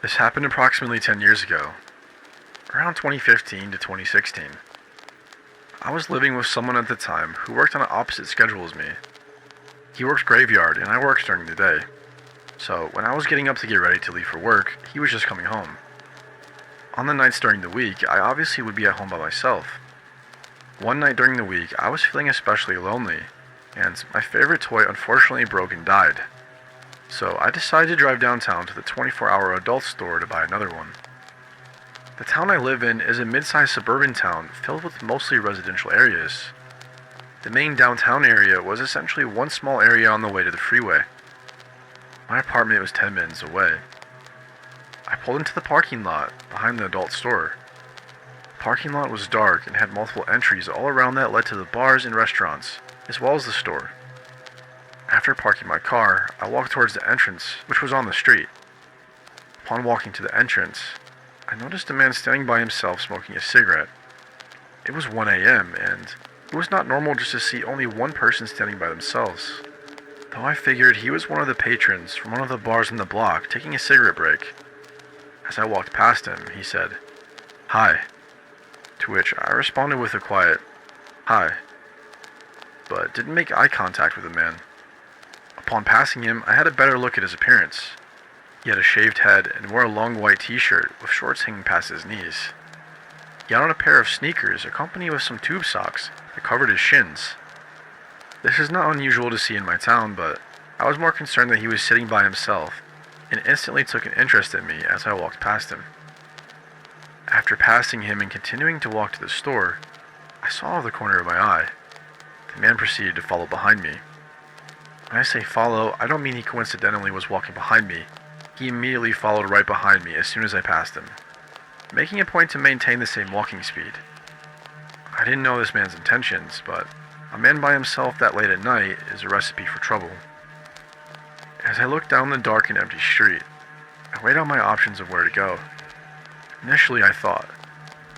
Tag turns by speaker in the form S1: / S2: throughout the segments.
S1: This happened approximately 10 years ago, around 2015 to 2016. I was living with someone at the time who worked on an opposite schedule as me. He worked graveyard and I worked during the day. So when I was getting up to get ready to leave for work, he was just coming home. On the nights during the week, I obviously would be at home by myself. One night during the week, I was feeling especially lonely, and my favorite toy unfortunately broke and died. So I decided to drive downtown to the 24-hour adult store to buy another one. The town I live in is a mid-sized suburban town filled with mostly residential areas. The main downtown area was essentially one small area on the way to the freeway. My apartment was 10 minutes away. I pulled into the parking lot behind the adult store. The parking lot was dark and had multiple entries all around that led to the bars and restaurants, as well as the store. After parking my car, I walked towards the entrance, which was on the street. Upon walking to the entrance, I noticed a man standing by himself smoking a cigarette. It was 1 a.m., and it was not normal just to see only one person standing by themselves. Though I figured he was one of the patrons from one of the bars in the block taking a cigarette break. As I walked past him, he said, "Hi," to which I responded with a quiet, "Hi," but didn't make eye contact with the man. Upon passing him, I had a better look at his appearance. He had a shaved head and wore a long white t-shirt with shorts hanging past his knees. He had on a pair of sneakers accompanied with some tube socks that covered his shins. This is not unusual to see in my town, but I was more concerned that he was sitting by himself and instantly took an interest in me as I walked past him. After passing him and continuing to walk to the store, I saw out of the corner of my eye. The man proceeded to follow behind me. When I say follow, I don't mean he coincidentally was walking behind me. He immediately followed right behind me as soon as I passed him, making a point to maintain the same walking speed. I didn't know this man's intentions, but a man by himself that late at night is a recipe for trouble. As I looked down the dark and empty street, I weighed out my options of where to go. Initially I thought,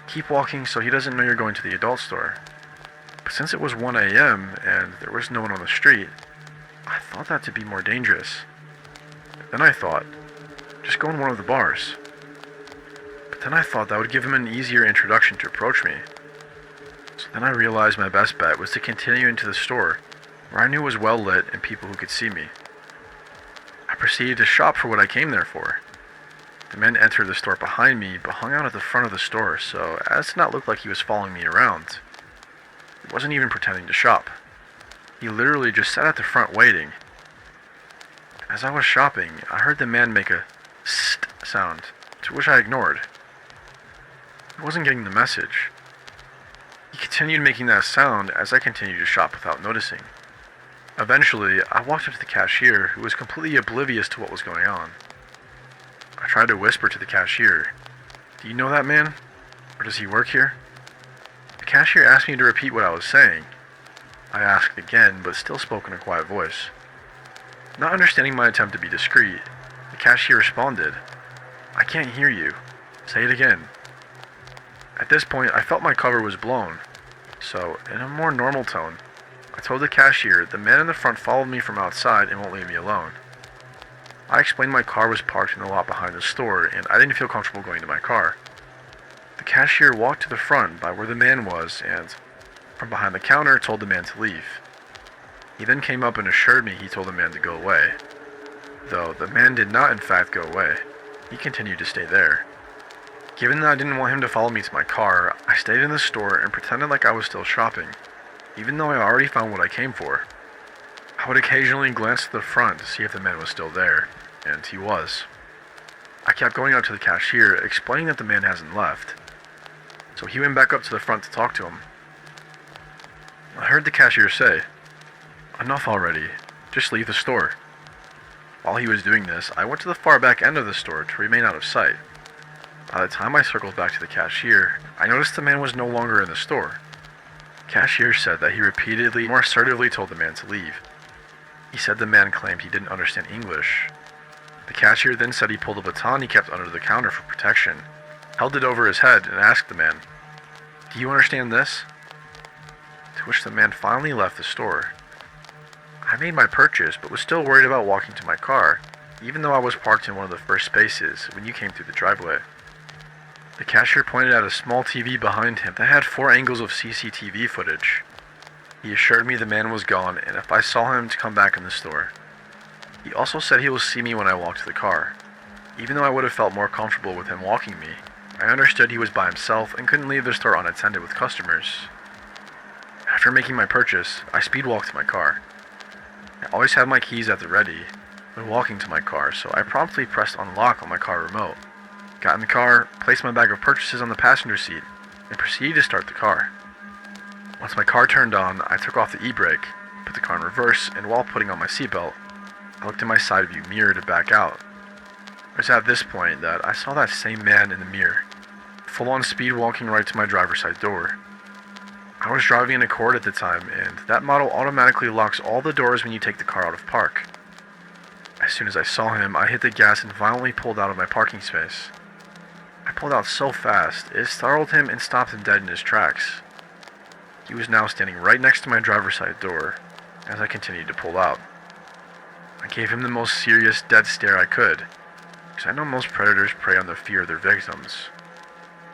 S1: keep walking so he doesn't know you're going to the adult store. But since it was 1 a.m. and there was no one on the street, I thought that to be more dangerous. Then I thought, just go in one of the bars. But then I thought that would give him an easier introduction to approach me. So then I realized my best bet was to continue into the store, where I knew was well lit and people who could see me. I proceeded to shop for what I came there for. The man entered the store behind me, but hung out at the front of the store, so as to not look like he was following me around. He wasn't even pretending to shop. He literally just sat at the front waiting. As I was shopping, I heard the man make a "st" sound, to which I ignored. I wasn't getting the message. He continued making that sound as I continued to shop without noticing. Eventually, I walked up to the cashier, who was completely oblivious to what was going on. I tried to whisper to the cashier, "Do you know that man? Or does he work here?" The cashier asked me to repeat what I was saying. I asked again, but still spoke in a quiet voice. Not understanding my attempt to be discreet, the cashier responded, "I can't hear you. Say it again." At this point, I felt my cover was blown, so, in a more normal tone, I told the cashier the man in the front followed me from outside and won't leave me alone. I explained my car was parked in the lot behind the store and I didn't feel comfortable going to my car. The cashier walked to the front by where the man was and, from behind the counter, told the man to leave. He then came up and assured me he told the man to go away. Though the man did not in fact go away, he continued to stay there. Given that I didn't want him to follow me to my car, I stayed in the store and pretended like I was still shopping, even though I already found what I came for. I would occasionally glance to the front to see if the man was still there, and he was. I kept going up to the cashier, explaining that the man hasn't left. So he went back up to the front to talk to him. I heard the cashier say, "Enough already, just leave the store." While he was doing this, I went to the far back end of the store to remain out of sight. By the time I circled back to the cashier, I noticed the man was no longer in the store. The cashier said that he repeatedly, more assertively told the man to leave. He said the man claimed he didn't understand English. The cashier then said he pulled a baton he kept under the counter for protection, held it over his head, and asked the man, "Do you understand this?" To which the man finally left the store. I made my purchase, but was still worried about walking to my car, even though I was parked in one of the first spaces when you came through the driveway. The cashier pointed at a small TV behind him that had 4 angles of CCTV footage. He assured me the man was gone and if I saw him to come back in the store. He also said he will see me when I walk to the car. Even though I would have felt more comfortable with him walking me, I understood he was by himself and couldn't leave the store unattended with customers. After making my purchase, I speed walked to my car. I always had my keys at the ready when walking to my car, so I promptly pressed unlock on my car remote, got in the car, placed my bag of purchases on the passenger seat, and proceeded to start the car. Once my car turned on, I took off the e-brake, put the car in reverse, and while putting on my seatbelt, I looked in my side view mirror to back out. It was at this point that I saw that same man in the mirror, full on speed walking right to my driver's side door. I was driving an Accord at the time, and that model automatically locks all the doors when you take the car out of park. As soon as I saw him, I hit the gas and violently pulled out of my parking space. I pulled out so fast, it startled him and stopped him dead in his tracks. He was now standing right next to my driver's side door as I continued to pull out. I gave him the most serious dead stare I could, because I know most predators prey on the fear of their victims.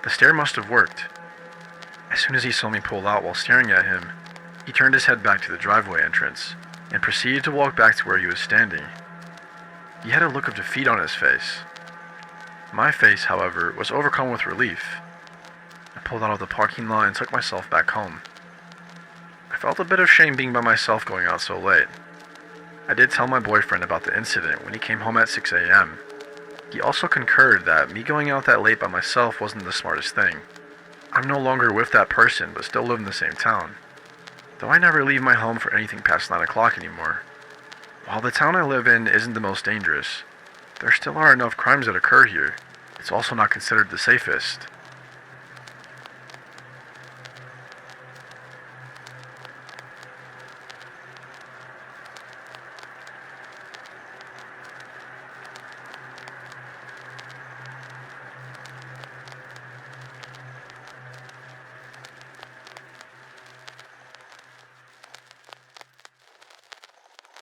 S1: The stare must have worked. As soon as he saw me pull out while staring at him, he turned his head back to the driveway entrance and proceeded to walk back to where he was standing. He had a look of defeat on his face. My face, however, was overcome with relief. I pulled out of the parking lot and took myself back home. I felt a bit of shame being by myself going out so late. I did tell my boyfriend about the incident when he came home at 6 a.m. He also concurred that me going out that late by myself wasn't the smartest thing. I'm no longer with that person, but still live in the same town. Though I never leave my home for anything past 9 o'clock anymore. While the town I live in isn't the most dangerous, there still are enough crimes that occur here. It's also not considered the safest.